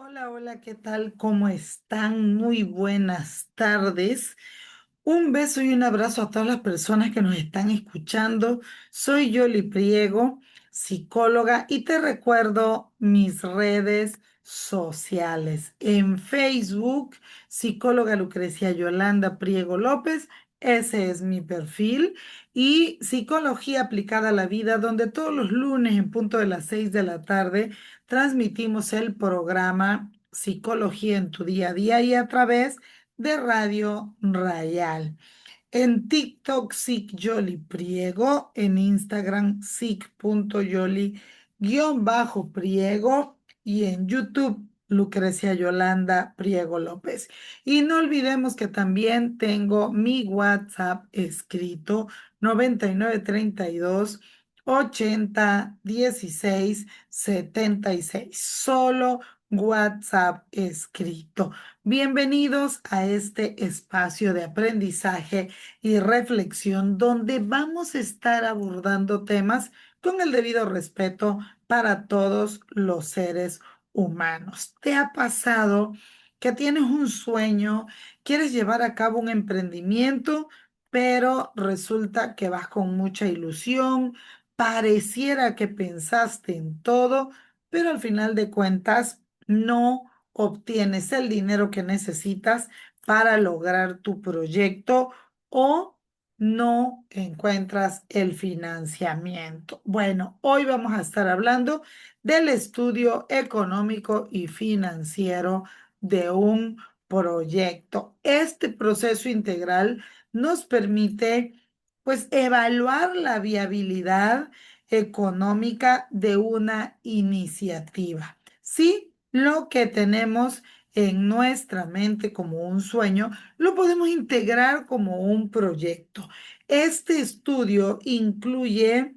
Hola, hola, ¿qué tal? ¿Cómo están? Muy buenas tardes. Un beso y un abrazo a todas las personas que nos están escuchando. Soy Yoli Priego, psicóloga, y te recuerdo mis redes sociales. En Facebook, psicóloga Lucrecia Yolanda Priego López, ese es mi perfil. Y Psicología Aplicada a la Vida, donde todos los lunes en punto de las 6 de la tarde transmitimos el programa Psicología en tu día a día y a través de Radio Rayal. En TikTok, Sic Yoli Priego. En Instagram, sic.yoli_priego. Y en YouTube, Lucrecia Yolanda Priego López. Y no olvidemos que también tengo mi WhatsApp escrito 9932 80 16 76. Solo WhatsApp escrito. Bienvenidos a este espacio de aprendizaje y reflexión donde vamos a estar abordando temas con el debido respeto para todos los seres humanos. ¿Te ha pasado que tienes un sueño, quieres llevar a cabo un emprendimiento, pero resulta que vas con mucha ilusión, pareciera que pensaste en todo, pero al final de cuentas no obtienes el dinero que necesitas para lograr tu proyecto o no encuentras el financiamiento? Bueno, hoy vamos a estar hablando del estudio económico y financiero de un proyecto. Este proceso integral nos permite, pues, evaluar la viabilidad económica de una iniciativa. Sí, lo que tenemos en nuestra mente como un sueño, lo podemos integrar como un proyecto. Este estudio incluye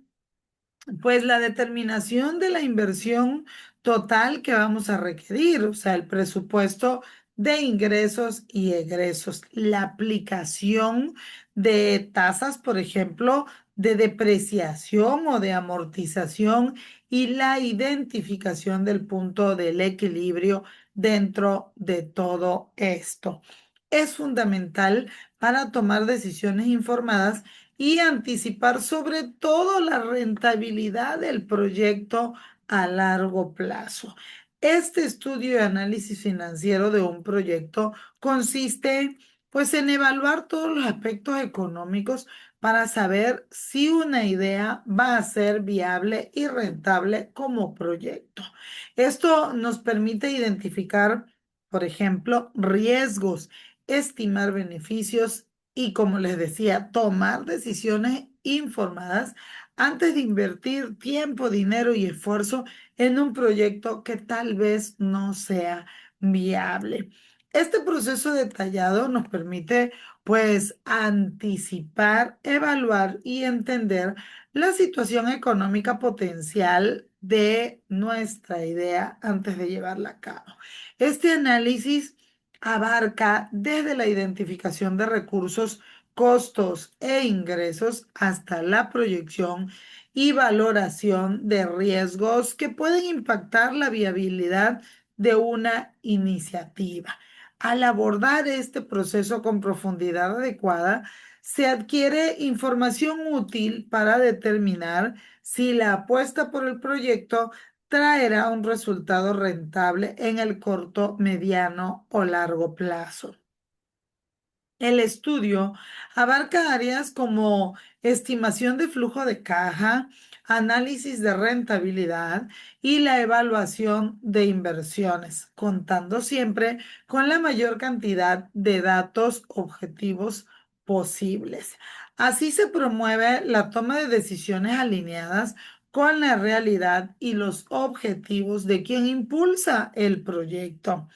pues la determinación de la inversión total que vamos a requerir, o sea, el presupuesto de ingresos y egresos, la aplicación de tasas, por ejemplo, de depreciación o de amortización y la identificación del punto del equilibrio dentro de todo esto. Es fundamental para tomar decisiones informadas y anticipar sobre todo la rentabilidad del proyecto a largo plazo. Este estudio de análisis financiero de un proyecto consiste pues en evaluar todos los aspectos económicos para saber si una idea va a ser viable y rentable como proyecto. Esto nos permite identificar, por ejemplo, riesgos, estimar beneficios y, como les decía, tomar decisiones informadas antes de invertir tiempo, dinero y esfuerzo en un proyecto que tal vez no sea viable. Este proceso detallado nos permite, pues, anticipar, evaluar y entender la situación económica potencial de nuestra idea antes de llevarla a cabo. Este análisis abarca desde la identificación de recursos, costos e ingresos hasta la proyección y valoración de riesgos que pueden impactar la viabilidad de una iniciativa. Al abordar este proceso con profundidad adecuada, se adquiere información útil para determinar si la apuesta por el proyecto traerá un resultado rentable en el corto, mediano o largo plazo. El estudio abarca áreas como estimación de flujo de caja, análisis de rentabilidad y la evaluación de inversiones, contando siempre con la mayor cantidad de datos objetivos posibles. Así se promueve la toma de decisiones alineadas con la realidad y los objetivos de quien impulsa el proyecto.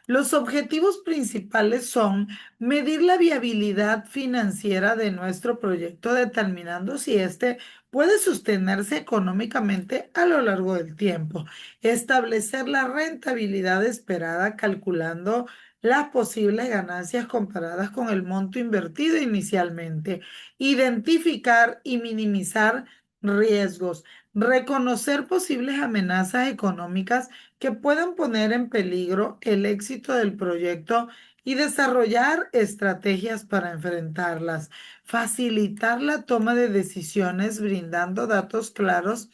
Los objetivos principales son medir la viabilidad financiera de nuestro proyecto, determinando si éste puede sostenerse económicamente a lo largo del tiempo. Establecer la rentabilidad esperada, calculando las posibles ganancias comparadas con el monto invertido inicialmente. Identificar y minimizar riesgos, reconocer posibles amenazas económicas que puedan poner en peligro el éxito del proyecto y desarrollar estrategias para enfrentarlas, facilitar la toma de decisiones brindando datos claros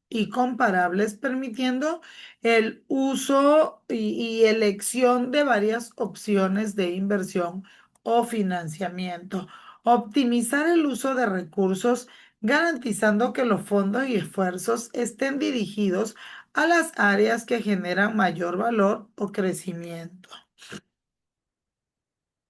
y comparables, permitiendo el uso y elección de varias opciones de inversión o financiamiento, optimizar el uso de recursos garantizando que los fondos y esfuerzos estén dirigidos a las áreas que generan mayor valor o crecimiento.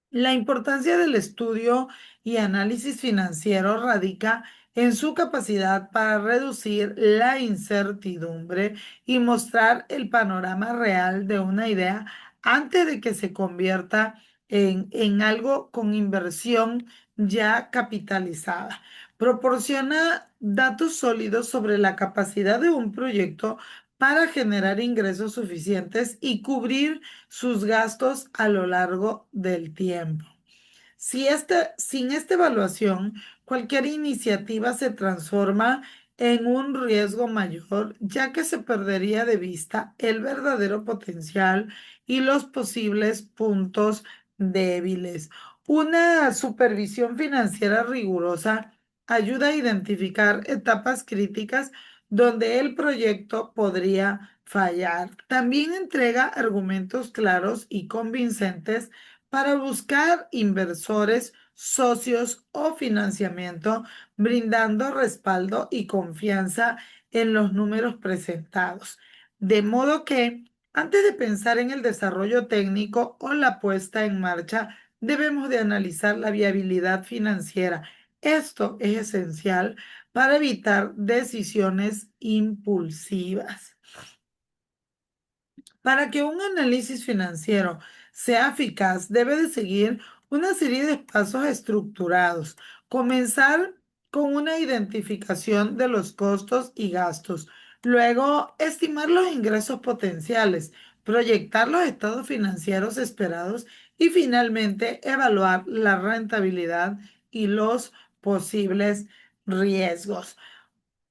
La importancia del estudio y análisis financiero radica en su capacidad para reducir la incertidumbre y mostrar el panorama real de una idea antes de que se convierta en algo con inversión ya capitalizada. Proporciona datos sólidos sobre la capacidad de un proyecto para generar ingresos suficientes y cubrir sus gastos a lo largo del tiempo. Sin esta evaluación, cualquier iniciativa se transforma en un riesgo mayor, ya que se perdería de vista el verdadero potencial y los posibles puntos débiles. Una supervisión financiera rigurosa ayuda a identificar etapas críticas donde el proyecto podría fallar. También entrega argumentos claros y convincentes para buscar inversores, socios o financiamiento, brindando respaldo y confianza en los números presentados. De modo que, antes de pensar en el desarrollo técnico o la puesta en marcha, debemos de analizar la viabilidad financiera. Esto es esencial para evitar decisiones impulsivas. Para que un análisis financiero sea eficaz, debe de seguir una serie de pasos estructurados. Comenzar con una identificación de los costos y gastos. Luego, estimar los ingresos potenciales, proyectar los estados financieros esperados y finalmente evaluar la rentabilidad y los posibles riesgos.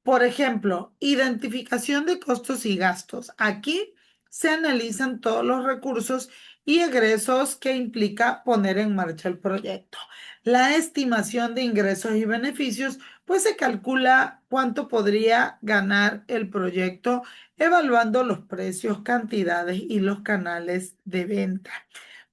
Por ejemplo, identificación de costos y gastos. Aquí se analizan todos los recursos y egresos que implica poner en marcha el proyecto. La estimación de ingresos y beneficios, pues se calcula cuánto podría ganar el proyecto evaluando los precios, cantidades y los canales de venta.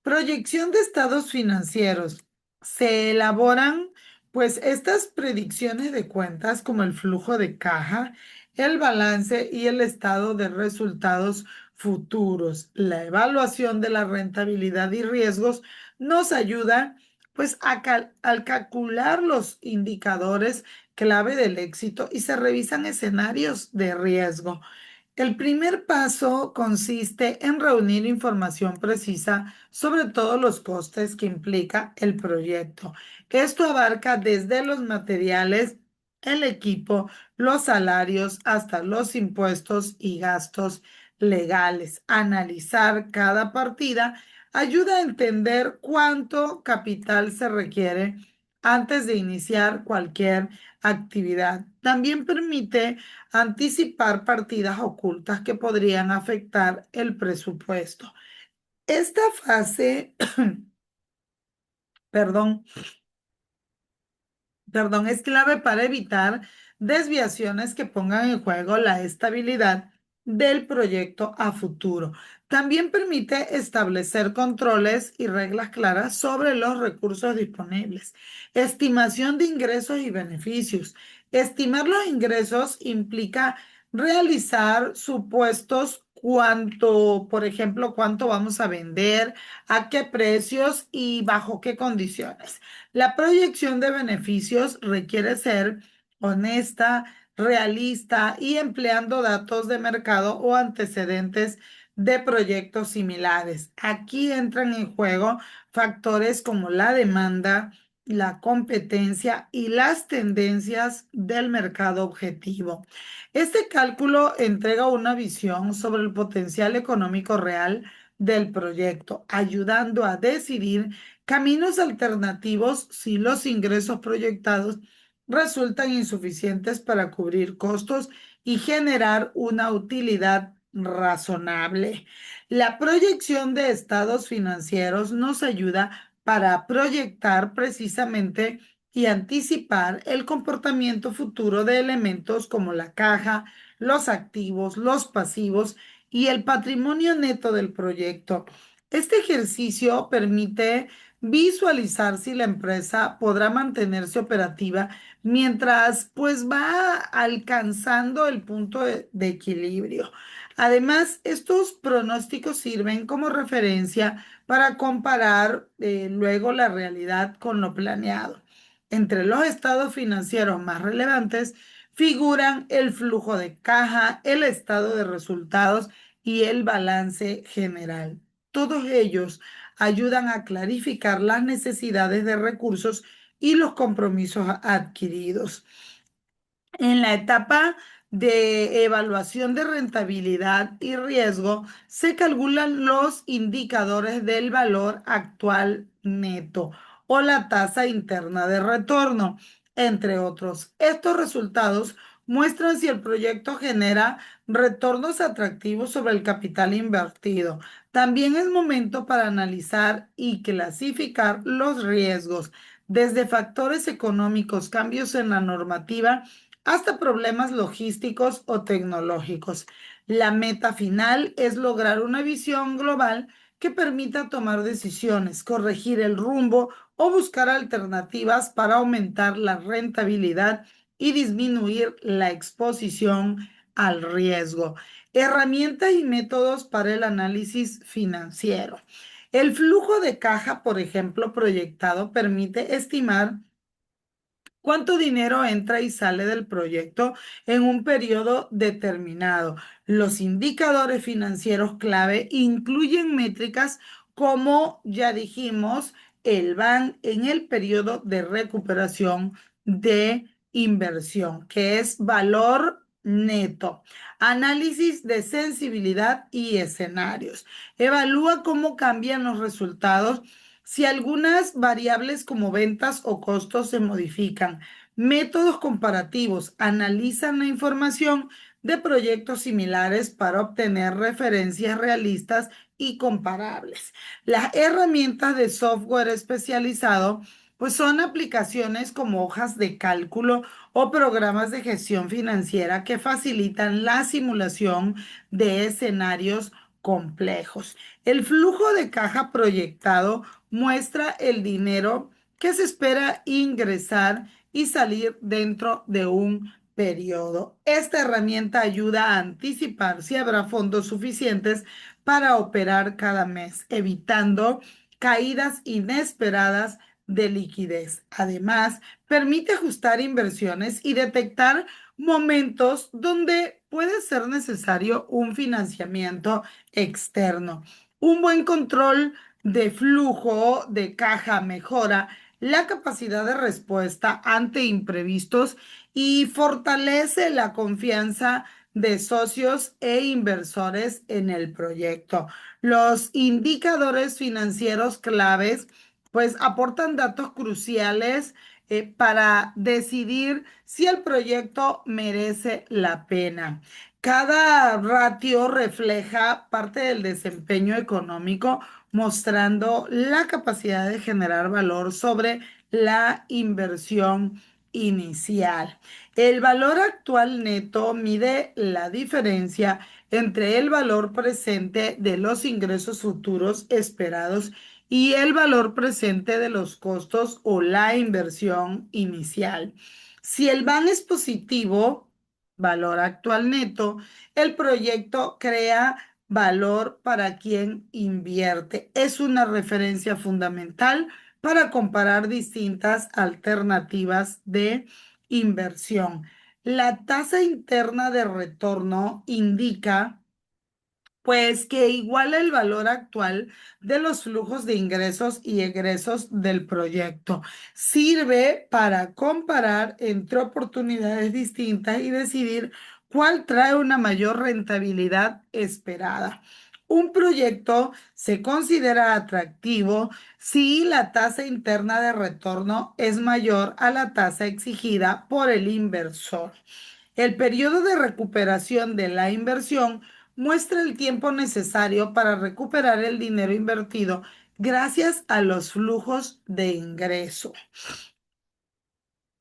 Proyección de estados financieros. Se elaboran, pues, estas predicciones de cuentas como el flujo de caja, el balance y el estado de resultados futuros. La evaluación de la rentabilidad y riesgos nos ayuda, pues, al calcular los indicadores clave del éxito y se revisan escenarios de riesgo. El primer paso consiste en reunir información precisa sobre todos los costes que implica el proyecto. Esto abarca desde los materiales, el equipo, los salarios, hasta los impuestos y gastos legales. Analizar cada partida ayuda a entender cuánto capital se requiere antes de iniciar cualquier actividad. También permite anticipar partidas ocultas que podrían afectar el presupuesto. Esta fase, perdón, es clave para evitar desviaciones que pongan en juego la estabilidad del proyecto a futuro. También permite establecer controles y reglas claras sobre los recursos disponibles. Estimación de ingresos y beneficios. Estimar los ingresos implica realizar supuestos cuánto, por ejemplo, cuánto vamos a vender, a qué precios y bajo qué condiciones. La proyección de beneficios requiere ser honesta, realista y empleando datos de mercado o antecedentes de proyectos similares. Aquí entran en juego factores como la demanda, la competencia y las tendencias del mercado objetivo. Este cálculo entrega una visión sobre el potencial económico real del proyecto, ayudando a decidir caminos alternativos si los ingresos proyectados resultan insuficientes para cubrir costos y generar una utilidad razonable. La proyección de estados financieros nos ayuda para proyectar precisamente y anticipar el comportamiento futuro de elementos como la caja, los activos, los pasivos y el patrimonio neto del proyecto. Este ejercicio permite visualizar si la empresa podrá mantenerse operativa mientras pues va alcanzando el punto de equilibrio. Además, estos pronósticos sirven como referencia para comparar luego la realidad con lo planeado. Entre los estados financieros más relevantes figuran el flujo de caja, el estado de resultados y el balance general. Todos ellos ayudan a clarificar las necesidades de recursos y los compromisos adquiridos. En la etapa de evaluación de rentabilidad y riesgo, se calculan los indicadores del valor actual neto o la tasa interna de retorno, entre otros. Estos resultados muestran si el proyecto genera retornos atractivos sobre el capital invertido. También es momento para analizar y clasificar los riesgos, desde factores económicos, cambios en la normativa, hasta problemas logísticos o tecnológicos. La meta final es lograr una visión global que permita tomar decisiones, corregir el rumbo o buscar alternativas para aumentar la rentabilidad y disminuir la exposición al riesgo. Herramientas y métodos para el análisis financiero. El flujo de caja, por ejemplo, proyectado permite estimar cuánto dinero entra y sale del proyecto en un periodo determinado. Los indicadores financieros clave incluyen métricas como ya dijimos, el van en el periodo de recuperación de inversión, que es valor neto. Análisis de sensibilidad y escenarios. Evalúa cómo cambian los resultados si algunas variables como ventas o costos se modifican. Métodos comparativos analizan la información de proyectos similares para obtener referencias realistas y comparables. Las herramientas de software especializado pues son aplicaciones como hojas de cálculo o programas de gestión financiera que facilitan la simulación de escenarios complejos. El flujo de caja proyectado muestra el dinero que se espera ingresar y salir dentro de un periodo. Esta herramienta ayuda a anticipar si habrá fondos suficientes para operar cada mes, evitando caídas inesperadas de liquidez. Además, permite ajustar inversiones y detectar momentos donde puede ser necesario un financiamiento externo. Un buen control de flujo de caja mejora la capacidad de respuesta ante imprevistos y fortalece la confianza de socios e inversores en el proyecto. Los indicadores financieros claves pues aportan datos cruciales para decidir si el proyecto merece la pena. Cada ratio refleja parte del desempeño económico, mostrando la capacidad de generar valor sobre la inversión inicial. El valor actual neto mide la diferencia entre el valor presente de los ingresos futuros esperados y el valor presente de los costos o la inversión inicial. Si el VAN es positivo, valor actual neto, el proyecto crea valor para quien invierte. Es una referencia fundamental para comparar distintas alternativas de inversión. La tasa interna de retorno indica pues que iguala el valor actual de los flujos de ingresos y egresos del proyecto. Sirve para comparar entre oportunidades distintas y decidir cuál trae una mayor rentabilidad esperada. Un proyecto se considera atractivo si la tasa interna de retorno es mayor a la tasa exigida por el inversor. El periodo de recuperación de la inversión muestra el tiempo necesario para recuperar el dinero invertido gracias a los flujos de ingreso.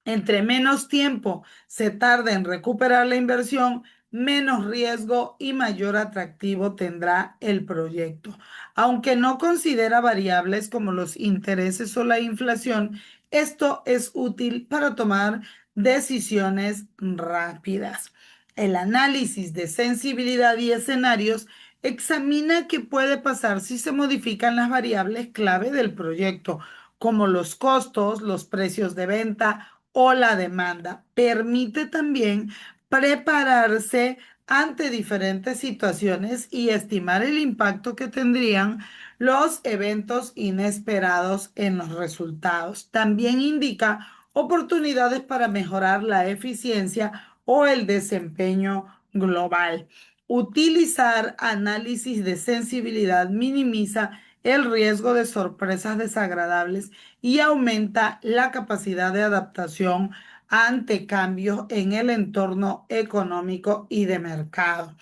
Entre menos tiempo se tarda en recuperar la inversión, menos riesgo y mayor atractivo tendrá el proyecto. Aunque no considera variables como los intereses o la inflación, esto es útil para tomar decisiones rápidas. El análisis de sensibilidad y escenarios examina qué puede pasar si se modifican las variables clave del proyecto, como los costos, los precios de venta o la demanda. Permite también prepararse ante diferentes situaciones y estimar el impacto que tendrían los eventos inesperados en los resultados. También indica oportunidades para mejorar la eficiencia o el desempeño global. Utilizar análisis de sensibilidad minimiza el riesgo de sorpresas desagradables y aumenta la capacidad de adaptación ante cambios en el entorno económico y de mercado.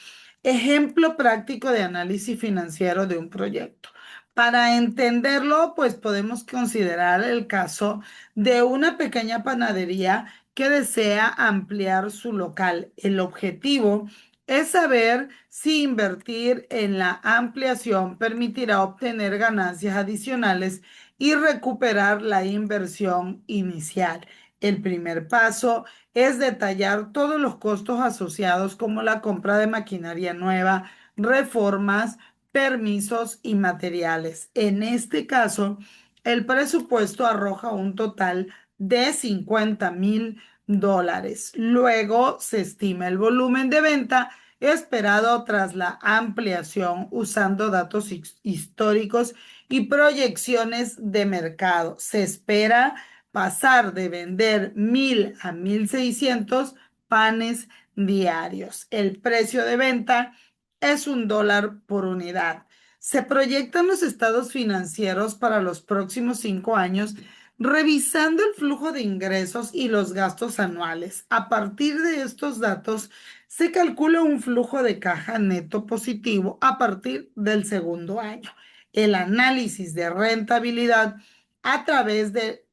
Ejemplo práctico de análisis financiero de un proyecto. Para entenderlo, pues podemos considerar el caso de una pequeña panadería que desea ampliar su local. El objetivo es saber si invertir en la ampliación permitirá obtener ganancias adicionales y recuperar la inversión inicial. El primer paso es detallar todos los costos asociados como la compra de maquinaria nueva, reformas, permisos y materiales. En este caso, el presupuesto arroja un total de $50,000. Luego se estima el volumen de venta esperado tras la ampliación usando datos históricos y proyecciones de mercado. Se espera pasar de vender 1,000 a 1,600 panes diarios. El precio de venta es $1 por unidad. Se proyectan los estados financieros para los próximos 5 años, revisando el flujo de ingresos y los gastos anuales. A partir de estos datos, se calcula un flujo de caja neto positivo a partir del segundo año. El análisis de rentabilidad a través de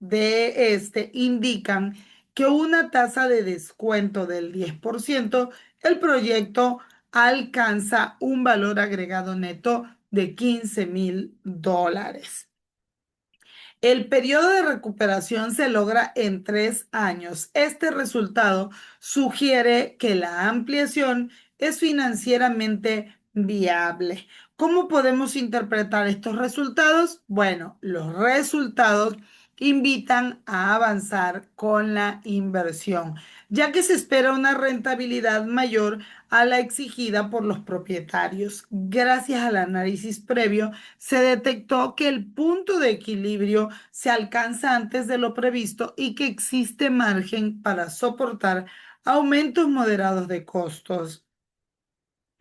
este indican que una tasa de descuento del 10%, el proyecto alcanza un valor agregado neto de $15,000. El periodo de recuperación se logra en 3 años. Este resultado sugiere que la ampliación es financieramente viable. ¿Cómo podemos interpretar estos resultados? Bueno, los resultados invitan a avanzar con la inversión, ya que se espera una rentabilidad mayor a la exigida por los propietarios. Gracias al análisis previo, se detectó que el punto de equilibrio se alcanza antes de lo previsto y que existe margen para soportar aumentos moderados de costos.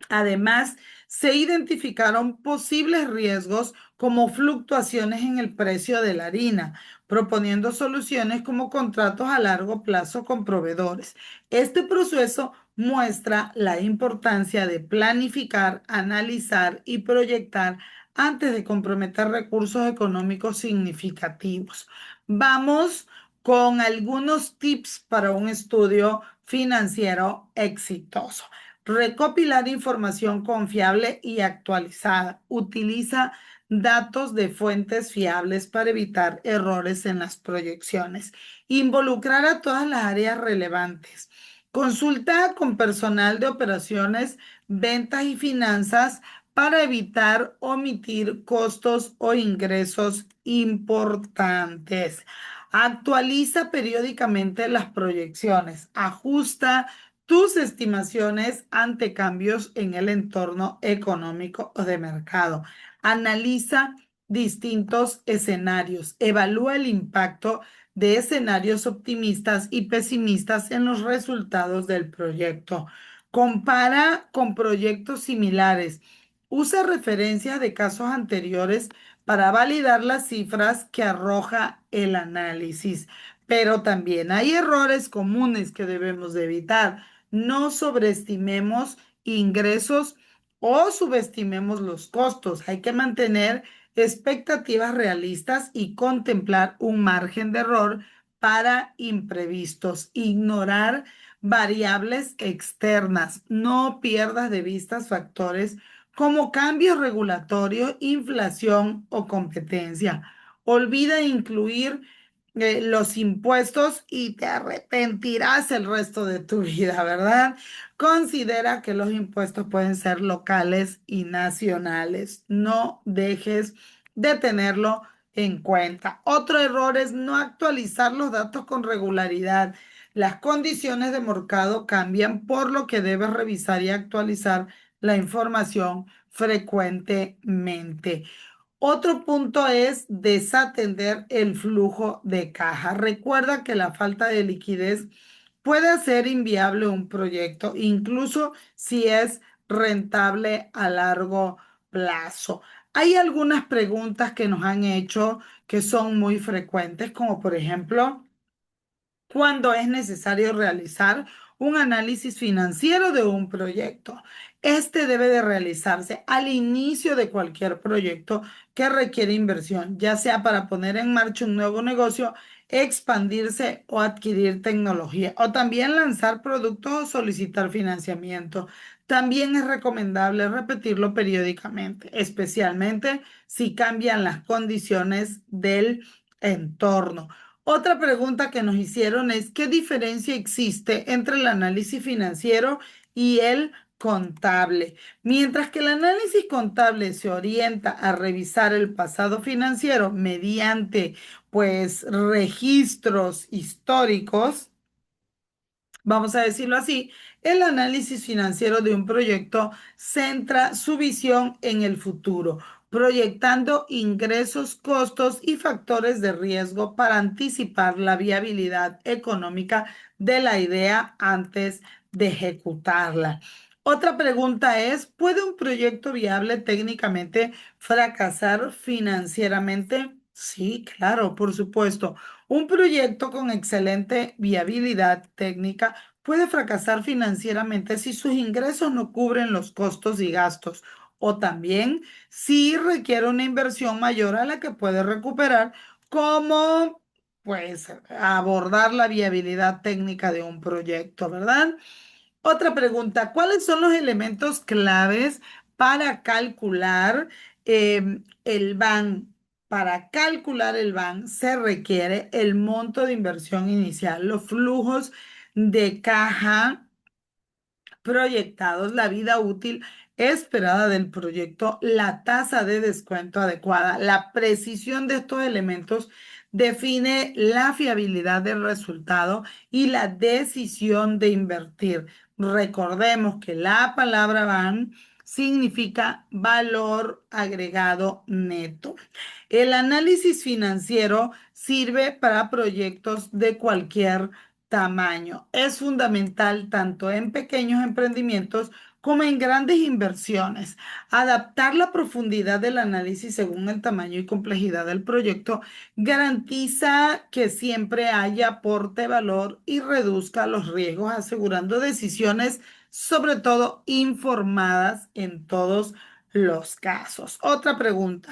Además, se identificaron posibles riesgos como fluctuaciones en el precio de la harina, proponiendo soluciones como contratos a largo plazo con proveedores. Este proceso muestra la importancia de planificar, analizar y proyectar antes de comprometer recursos económicos significativos. Vamos con algunos tips para un estudio financiero exitoso. Recopilar información confiable y actualizada. Utiliza datos de fuentes fiables para evitar errores en las proyecciones. Involucrar a todas las áreas relevantes. Consulta con personal de operaciones, ventas y finanzas para evitar omitir costos o ingresos importantes. Actualiza periódicamente las proyecciones. Ajusta tus estimaciones ante cambios en el entorno económico o de mercado. Analiza distintos escenarios. Evalúa el impacto de escenarios optimistas y pesimistas en los resultados del proyecto. Compara con proyectos similares. Usa referencias de casos anteriores para validar las cifras que arroja el análisis. Pero también hay errores comunes que debemos de evitar. no sobreestimemos ingresos o subestimemos los costos. Hay que mantener expectativas realistas y contemplar un margen de error para imprevistos. Ignorar variables externas. No pierdas de vista factores como cambios regulatorios, inflación o competencia. Olvida incluir los impuestos y te arrepentirás el resto de tu vida, ¿verdad? Considera que los impuestos pueden ser locales y nacionales. No dejes de tenerlo en cuenta. Otro error es no actualizar los datos con regularidad. Las condiciones de mercado cambian, por lo que debes revisar y actualizar la información frecuentemente. Otro punto es desatender el flujo de caja. Recuerda que la falta de liquidez puede hacer inviable un proyecto, incluso si es rentable a largo plazo. Hay algunas preguntas que nos han hecho que son muy frecuentes, como por ejemplo, cuando es necesario realizar un análisis financiero de un proyecto. Este debe de realizarse al inicio de cualquier proyecto que requiere inversión, ya sea para poner en marcha un nuevo negocio, expandirse o adquirir tecnología, o también lanzar productos o solicitar financiamiento. También es recomendable repetirlo periódicamente, especialmente si cambian las condiciones del entorno. Otra pregunta que nos hicieron es, ¿qué diferencia existe entre el análisis financiero y el contable? Mientras que el análisis contable se orienta a revisar el pasado financiero mediante, pues, registros históricos, vamos a decirlo así, el análisis financiero de un proyecto centra su visión en el futuro, proyectando ingresos, costos y factores de riesgo para anticipar la viabilidad económica de la idea antes de ejecutarla. Otra pregunta es, ¿puede un proyecto viable técnicamente fracasar financieramente? Sí, claro, por supuesto. Un proyecto con excelente viabilidad técnica puede fracasar financieramente si sus ingresos no cubren los costos y gastos, o también si requiere una inversión mayor a la que puede recuperar, como pues abordar la viabilidad técnica de un proyecto, ¿verdad? Otra pregunta, ¿cuáles son los elementos claves para calcular el BAN? Para calcular el BAN se requiere el monto de inversión inicial, los flujos de caja proyectados, la vida útil esperada del proyecto, la tasa de descuento adecuada. La precisión de estos elementos define la fiabilidad del resultado y la decisión de invertir. Recordemos que la palabra van significa valor agregado neto. El análisis financiero sirve para proyectos de cualquier tamaño. Es fundamental tanto en pequeños emprendimientos como en grandes inversiones. Adaptar la profundidad del análisis según el tamaño y complejidad del proyecto garantiza que siempre haya aporte valor y reduzca los riesgos, asegurando decisiones, sobre todo informadas en todos los casos. Otra pregunta.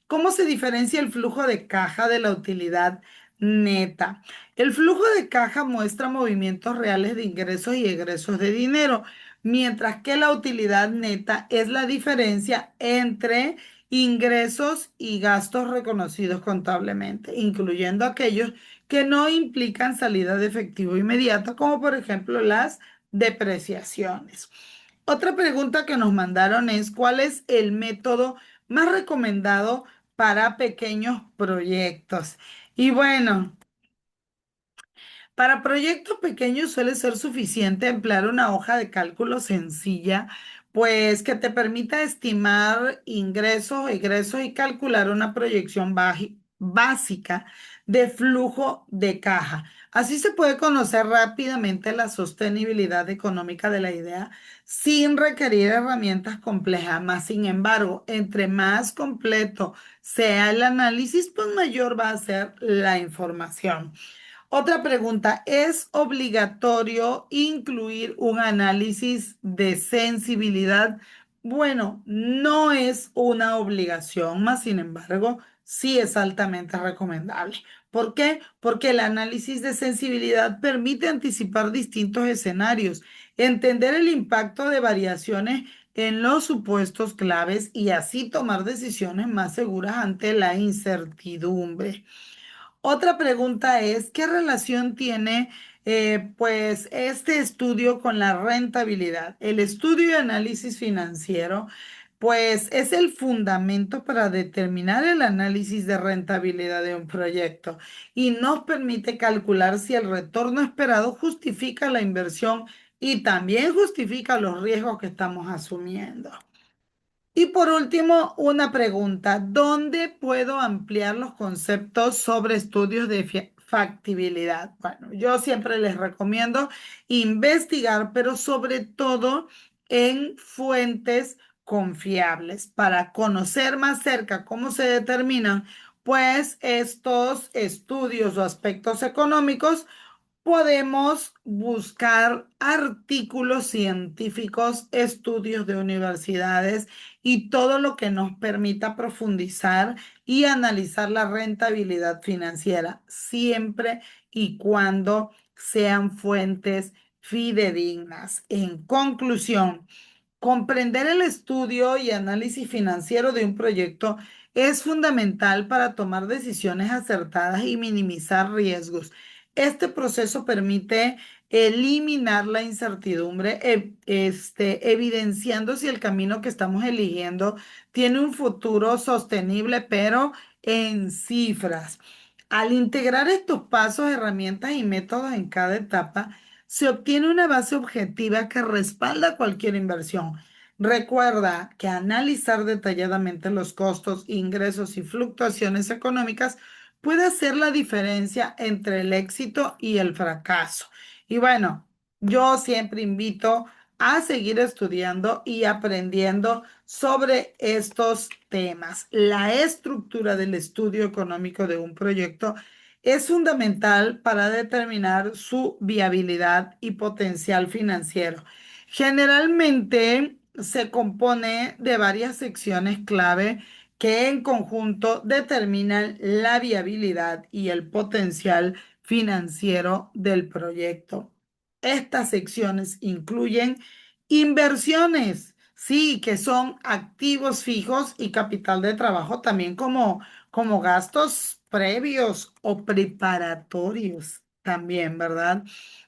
¿Cómo se diferencia el flujo de caja de la utilidad neta? El flujo de caja muestra movimientos reales de ingresos y egresos de dinero, mientras que la utilidad neta es la diferencia entre ingresos y gastos reconocidos contablemente, incluyendo aquellos que no implican salida de efectivo inmediato, como por ejemplo las depreciaciones. Otra pregunta que nos mandaron es, ¿cuál es el método más recomendado para pequeños proyectos? Y bueno, para proyectos pequeños suele ser suficiente emplear una hoja de cálculo sencilla, pues que te permita estimar ingresos, egresos y calcular una proyección básica de flujo de caja. Así se puede conocer rápidamente la sostenibilidad económica de la idea sin requerir herramientas complejas. Más sin embargo, entre más completo sea el análisis, pues mayor va a ser la información. Otra pregunta, ¿es obligatorio incluir un análisis de sensibilidad? Bueno, no es una obligación, más sin embargo, sí es altamente recomendable. ¿Por qué? Porque el análisis de sensibilidad permite anticipar distintos escenarios, entender el impacto de variaciones en los supuestos claves y así tomar decisiones más seguras ante la incertidumbre. Otra pregunta es, ¿qué relación tiene pues este estudio con la rentabilidad? El estudio y análisis financiero pues es el fundamento para determinar el análisis de rentabilidad de un proyecto y nos permite calcular si el retorno esperado justifica la inversión y también justifica los riesgos que estamos asumiendo. Y por último, una pregunta. ¿Dónde puedo ampliar los conceptos sobre estudios de factibilidad? Bueno, yo siempre les recomiendo investigar, pero sobre todo en fuentes confiables para conocer más cerca cómo se determinan, pues, estos estudios o aspectos económicos. Podemos buscar artículos científicos, estudios de universidades y todo lo que nos permita profundizar y analizar la rentabilidad financiera, siempre y cuando sean fuentes fidedignas. En conclusión, comprender el estudio y análisis financiero de un proyecto es fundamental para tomar decisiones acertadas y minimizar riesgos. Este proceso permite eliminar la incertidumbre, evidenciando si el camino que estamos eligiendo tiene un futuro sostenible, pero en cifras. Al integrar estos pasos, herramientas y métodos en cada etapa, se obtiene una base objetiva que respalda cualquier inversión. Recuerda que analizar detalladamente los costos, ingresos y fluctuaciones económicas puede hacer la diferencia entre el éxito y el fracaso. Y bueno, yo siempre invito a seguir estudiando y aprendiendo sobre estos temas. La estructura del estudio económico de un proyecto es fundamental para determinar su viabilidad y potencial financiero. Generalmente se compone de varias secciones clave que en conjunto determinan la viabilidad y el potencial financiero del proyecto. Estas secciones incluyen inversiones, sí, que son activos fijos y capital de trabajo, también como gastos previos o preparatorios también, ¿verdad?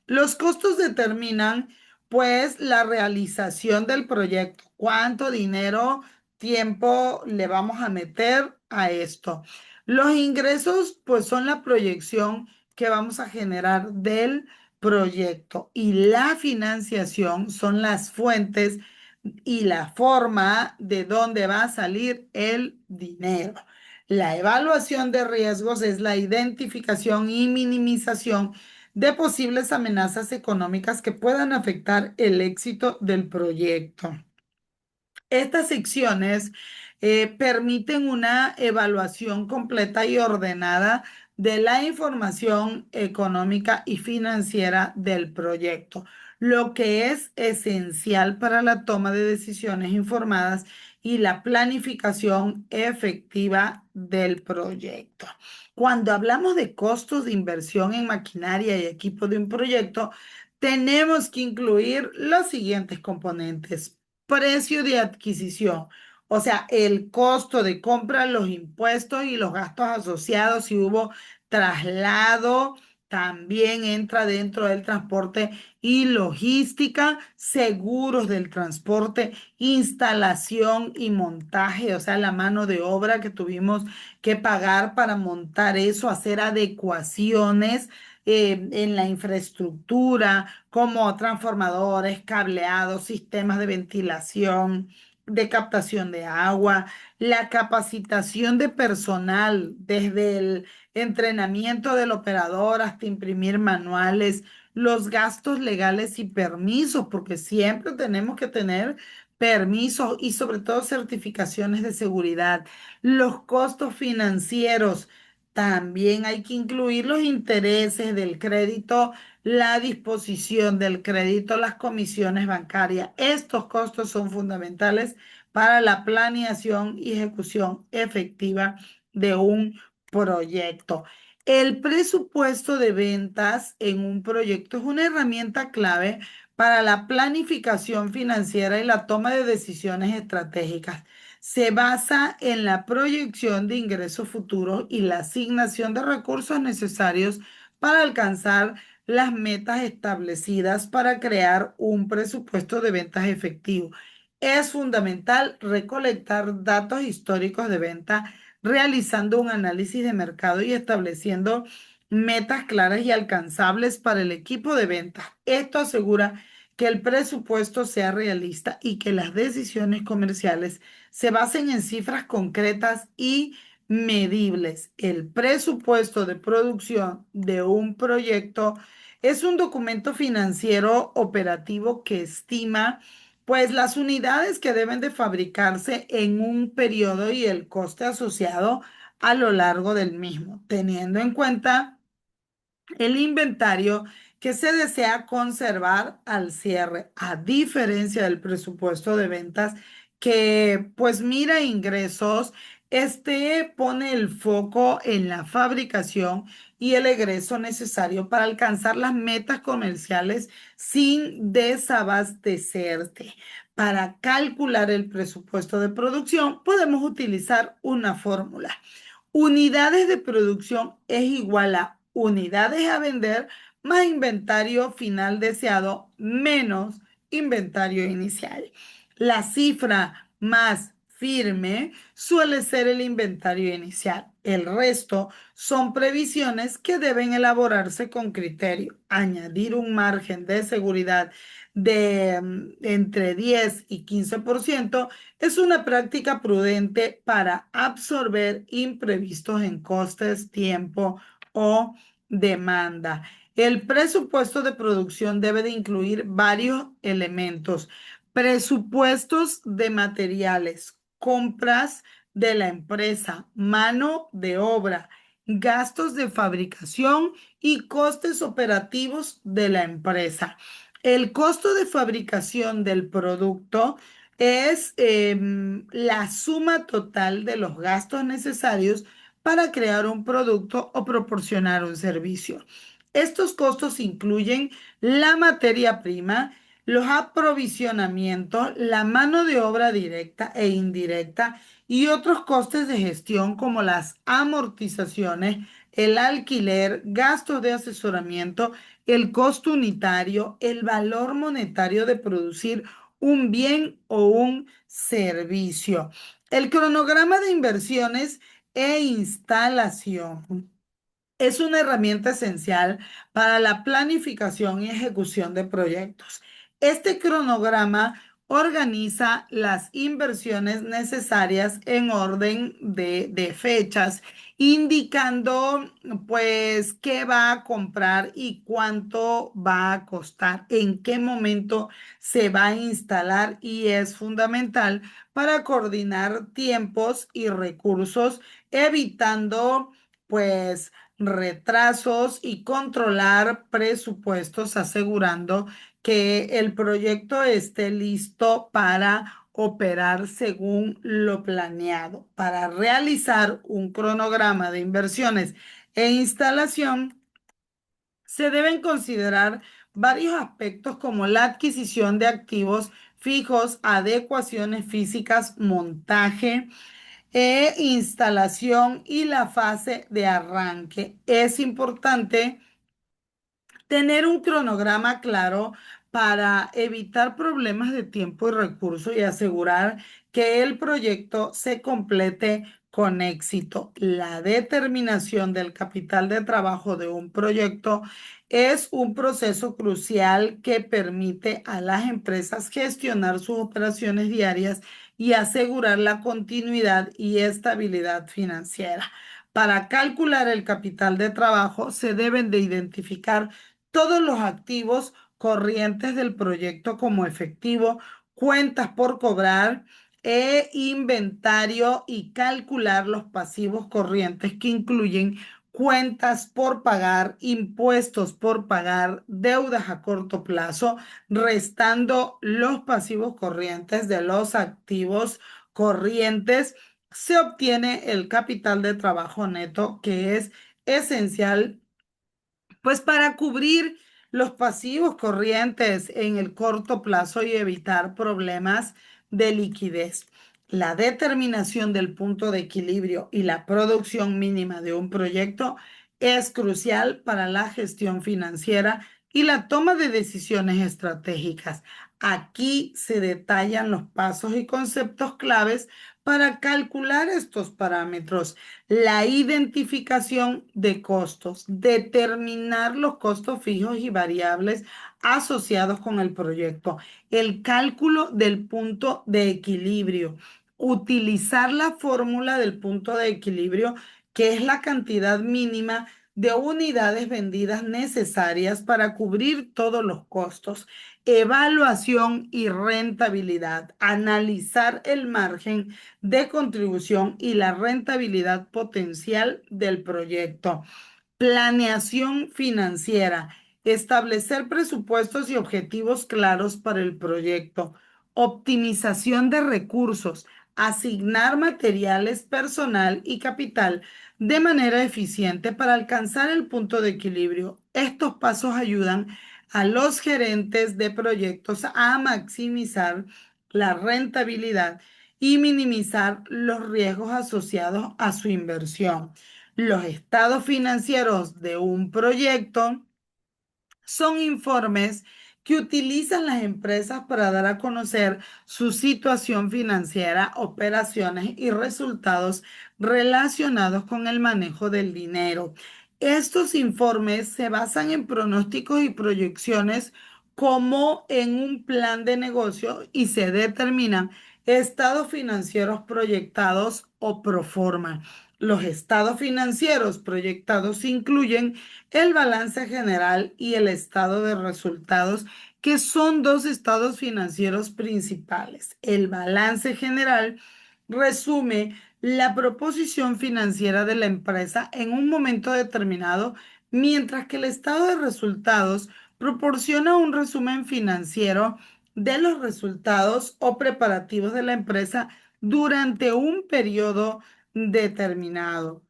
Los costos determinan pues la realización del proyecto, cuánto dinero, tiempo le vamos a meter a esto. Los ingresos pues son la proyección que vamos a generar del proyecto y la financiación son las fuentes y la forma de dónde va a salir el dinero. La evaluación de riesgos es la identificación y minimización de posibles amenazas económicas que puedan afectar el éxito del proyecto. Estas secciones permiten una evaluación completa y ordenada de la información económica y financiera del proyecto, lo que es esencial para la toma de decisiones informadas y la planificación efectiva del proyecto. Cuando hablamos de costos de inversión en maquinaria y equipo de un proyecto, tenemos que incluir los siguientes componentes: precio de adquisición, o sea, el costo de compra, los impuestos y los gastos asociados. Si hubo traslado, también entra dentro del transporte y logística, seguros del transporte, instalación y montaje, o sea, la mano de obra que tuvimos que pagar para montar eso, hacer adecuaciones en la infraestructura, como transformadores, cableados, sistemas de ventilación, de captación de agua, la capacitación de personal, desde el entrenamiento del operador hasta imprimir manuales, los gastos legales y permisos, porque siempre tenemos que tener permisos y sobre todo certificaciones de seguridad, los costos financieros. También hay que incluir los intereses del crédito, la disposición del crédito, las comisiones bancarias. Estos costos son fundamentales para la planeación y ejecución efectiva de un proyecto. El presupuesto de ventas en un proyecto es una herramienta clave para la planificación financiera y la toma de decisiones estratégicas. Se basa en la proyección de ingresos futuros y la asignación de recursos necesarios para alcanzar las metas establecidas para crear un presupuesto de ventas efectivo. Es fundamental recolectar datos históricos de venta, realizando un análisis de mercado y estableciendo metas claras y alcanzables para el equipo de ventas. Esto asegura que el presupuesto sea realista y que las decisiones comerciales se basen en cifras concretas y medibles. El presupuesto de producción de un proyecto es un documento financiero operativo que estima pues las unidades que deben de fabricarse en un periodo y el coste asociado a lo largo del mismo, teniendo en cuenta el inventario que se desea conservar al cierre, a diferencia del presupuesto de ventas que pues mira ingresos, este pone el foco en la fabricación y el egreso necesario para alcanzar las metas comerciales sin desabastecerte. Para calcular el presupuesto de producción podemos utilizar una fórmula. Unidades de producción es igual a unidades a vender más inventario final deseado menos inventario inicial. La cifra más firme suele ser el inventario inicial. El resto son previsiones que deben elaborarse con criterio. Añadir un margen de seguridad de entre 10 y 15% es una práctica prudente para absorber imprevistos en costes, tiempo o demanda. El presupuesto de producción debe de incluir varios elementos: presupuestos de materiales, compras de la empresa, mano de obra, gastos de fabricación y costes operativos de la empresa. El costo de fabricación del producto es la suma total de los gastos necesarios para crear un producto o proporcionar un servicio. Estos costos incluyen la materia prima, los aprovisionamientos, la mano de obra directa e indirecta y otros costes de gestión como las amortizaciones, el alquiler, gastos de asesoramiento, el costo unitario, el valor monetario de producir un bien o un servicio. El cronograma de inversiones e instalación es una herramienta esencial para la planificación y ejecución de proyectos. Este cronograma organiza las inversiones necesarias en orden de fechas, indicando pues qué va a comprar y cuánto va a costar, en qué momento se va a instalar, y es fundamental para coordinar tiempos y recursos, evitando pues retrasos y controlar presupuestos, asegurando que el proyecto esté listo para operar según lo planeado. Para realizar un cronograma de inversiones e instalación, se deben considerar varios aspectos como la adquisición de activos fijos, adecuaciones físicas, montaje, instalación y la fase de arranque. Es importante tener un cronograma claro para evitar problemas de tiempo y recursos y asegurar que el proyecto se complete con éxito. La determinación del capital de trabajo de un proyecto es un proceso crucial que permite a las empresas gestionar sus operaciones diarias y asegurar la continuidad y estabilidad financiera. Para calcular el capital de trabajo se deben de identificar todos los activos corrientes del proyecto como efectivo, cuentas por cobrar, e inventario y calcular los pasivos corrientes que incluyen cuentas por pagar, impuestos por pagar, deudas a corto plazo, restando los pasivos corrientes de los activos corrientes, se obtiene el capital de trabajo neto, que es esencial pues para cubrir los pasivos corrientes en el corto plazo y evitar problemas de liquidez. La determinación del punto de equilibrio y la producción mínima de un proyecto es crucial para la gestión financiera y la toma de decisiones estratégicas. Aquí se detallan los pasos y conceptos claves para calcular estos parámetros. La identificación de costos, determinar los costos fijos y variables asociados con el proyecto, el cálculo del punto de equilibrio, utilizar la fórmula del punto de equilibrio, que es la cantidad mínima de unidades vendidas necesarias para cubrir todos los costos, evaluación y rentabilidad, analizar el margen de contribución y la rentabilidad potencial del proyecto. Planeación financiera. Establecer presupuestos y objetivos claros para el proyecto. Optimización de recursos. Asignar materiales, personal y capital de manera eficiente para alcanzar el punto de equilibrio. Estos pasos ayudan a los gerentes de proyectos a maximizar la rentabilidad y minimizar los riesgos asociados a su inversión. Los estados financieros de un proyecto son informes que utilizan las empresas para dar a conocer su situación financiera, operaciones y resultados relacionados con el manejo del dinero. Estos informes se basan en pronósticos y proyecciones como en un plan de negocio y se determinan estados financieros proyectados o pro forma. Los estados financieros proyectados incluyen el balance general y el estado de resultados, que son dos estados financieros principales. El balance general resume la proposición financiera de la empresa en un momento determinado, mientras que el estado de resultados proporciona un resumen financiero de los resultados o preparativos de la empresa durante un periodo determinado.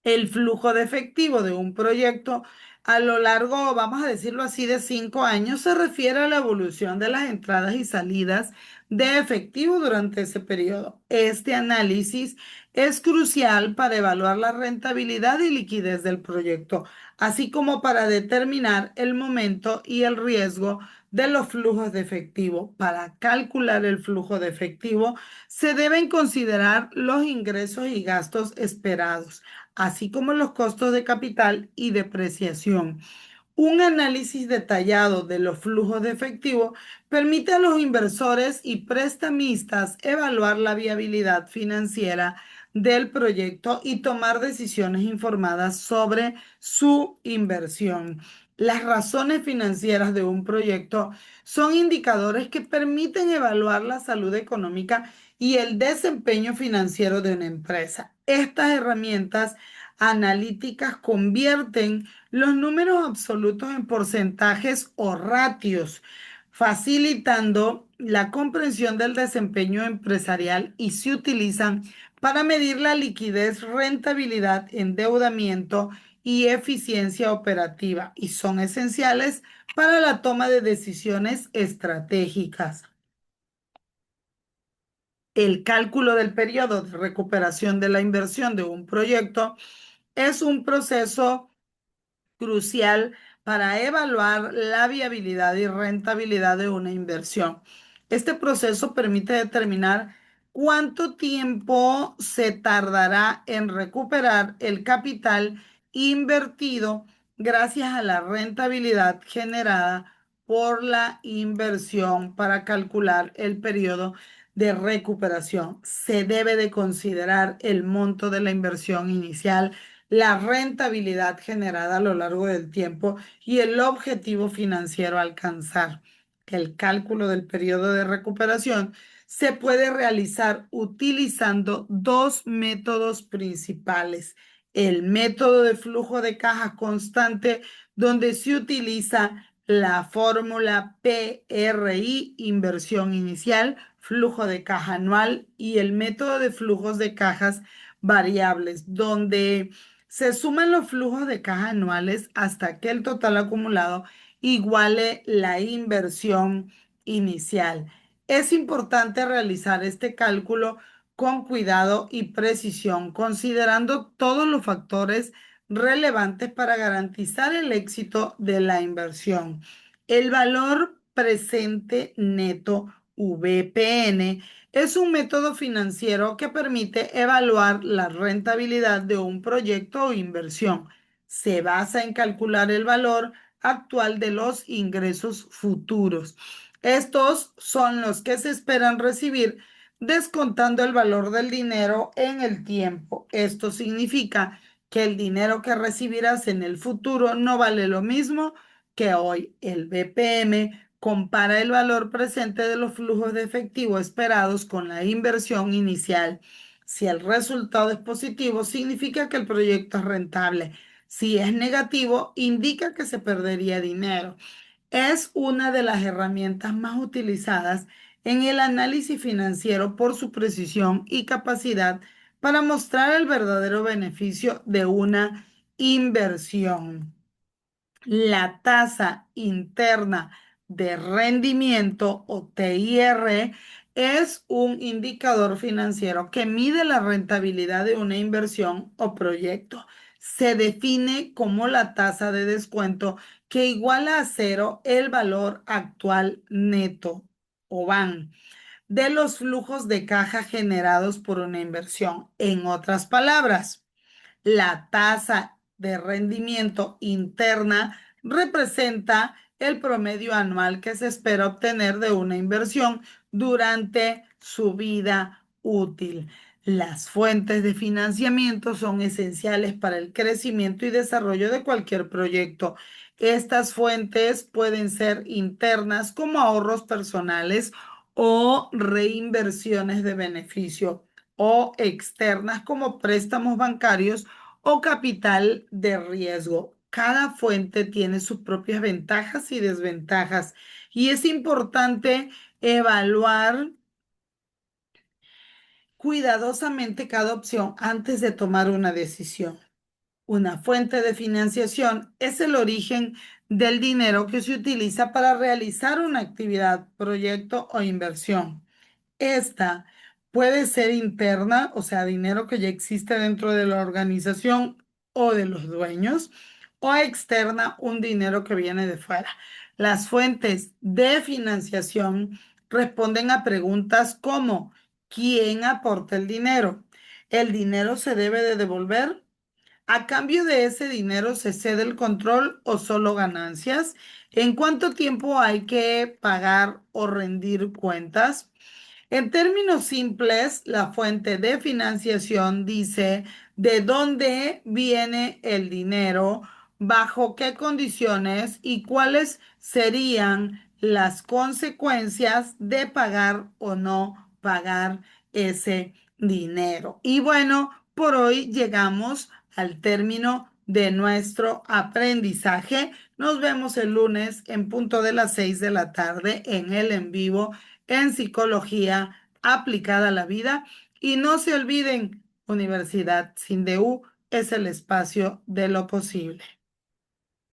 El flujo de efectivo de un proyecto a lo largo, vamos a decirlo así, de 5 años se refiere a la evolución de las entradas y salidas de efectivo durante ese periodo. Este análisis es crucial para evaluar la rentabilidad y liquidez del proyecto, así como para determinar el momento y el riesgo de los flujos de efectivo. Para calcular el flujo de efectivo, se deben considerar los ingresos y gastos esperados, así como los costos de capital y depreciación. Un análisis detallado de los flujos de efectivo permite a los inversores y prestamistas evaluar la viabilidad financiera del proyecto y tomar decisiones informadas sobre su inversión. Las razones financieras de un proyecto son indicadores que permiten evaluar la salud económica y el desempeño financiero de una empresa. Estas herramientas analíticas convierten los números absolutos en porcentajes o ratios, facilitando la comprensión del desempeño empresarial, y se utilizan para medir la liquidez, rentabilidad, endeudamiento y eficiencia operativa, y son esenciales para la toma de decisiones estratégicas. El cálculo del periodo de recuperación de la inversión de un proyecto es un proceso crucial para evaluar la viabilidad y rentabilidad de una inversión. Este proceso permite determinar cuánto tiempo se tardará en recuperar el capital invertido gracias a la rentabilidad generada por la inversión. Para calcular el periodo de recuperación, se debe de considerar el monto de la inversión inicial, la rentabilidad generada a lo largo del tiempo y el objetivo financiero a alcanzar. El cálculo del periodo de recuperación se puede realizar utilizando dos métodos principales. El método de flujo de caja constante, donde se utiliza la fórmula PRI, inversión inicial, flujo de caja anual, y el método de flujos de cajas variables, donde se suman los flujos de caja anuales hasta que el total acumulado iguale la inversión inicial. Es importante realizar este cálculo con cuidado y precisión, considerando todos los factores relevantes para garantizar el éxito de la inversión. El valor presente neto VPN es un método financiero que permite evaluar la rentabilidad de un proyecto o inversión. Se basa en calcular el valor actual de los ingresos futuros. Estos son los que se esperan recibir descontando el valor del dinero en el tiempo. Esto significa que el dinero que recibirás en el futuro no vale lo mismo que hoy. El BPM compara el valor presente de los flujos de efectivo esperados con la inversión inicial. Si el resultado es positivo, significa que el proyecto es rentable. Si es negativo, indica que se perdería dinero. Es una de las herramientas más utilizadas en el análisis financiero por su precisión y capacidad para mostrar el verdadero beneficio de una inversión. La tasa interna de rendimiento o TIR es un indicador financiero que mide la rentabilidad de una inversión o proyecto. Se define como la tasa de descuento que iguala a cero el valor actual neto o van de los flujos de caja generados por una inversión. En otras palabras, la tasa de rendimiento interna representa el promedio anual que se espera obtener de una inversión durante su vida útil. Las fuentes de financiamiento son esenciales para el crecimiento y desarrollo de cualquier proyecto. Estas fuentes pueden ser internas como ahorros personales o reinversiones de beneficio, o externas como préstamos bancarios o capital de riesgo. Cada fuente tiene sus propias ventajas y desventajas, y es importante evaluar cuidadosamente cada opción antes de tomar una decisión. Una fuente de financiación es el origen del dinero que se utiliza para realizar una actividad, proyecto o inversión. Esta puede ser interna, o sea, dinero que ya existe dentro de la organización o de los dueños, o externa, un dinero que viene de fuera. Las fuentes de financiación responden a preguntas como: ¿quién aporta el dinero? ¿El dinero se debe de devolver? ¿A cambio de ese dinero se cede el control o solo ganancias? ¿En cuánto tiempo hay que pagar o rendir cuentas? En términos simples, la fuente de financiación dice de dónde viene el dinero, bajo qué condiciones y cuáles serían las consecuencias de pagar o no pagar ese dinero. Y bueno, por hoy llegamos al término de nuestro aprendizaje. Nos vemos el lunes en punto de las 6 de la tarde en el en vivo en Psicología Aplicada a la Vida. Y no se olviden, Universidad Sindeu es el espacio de lo posible.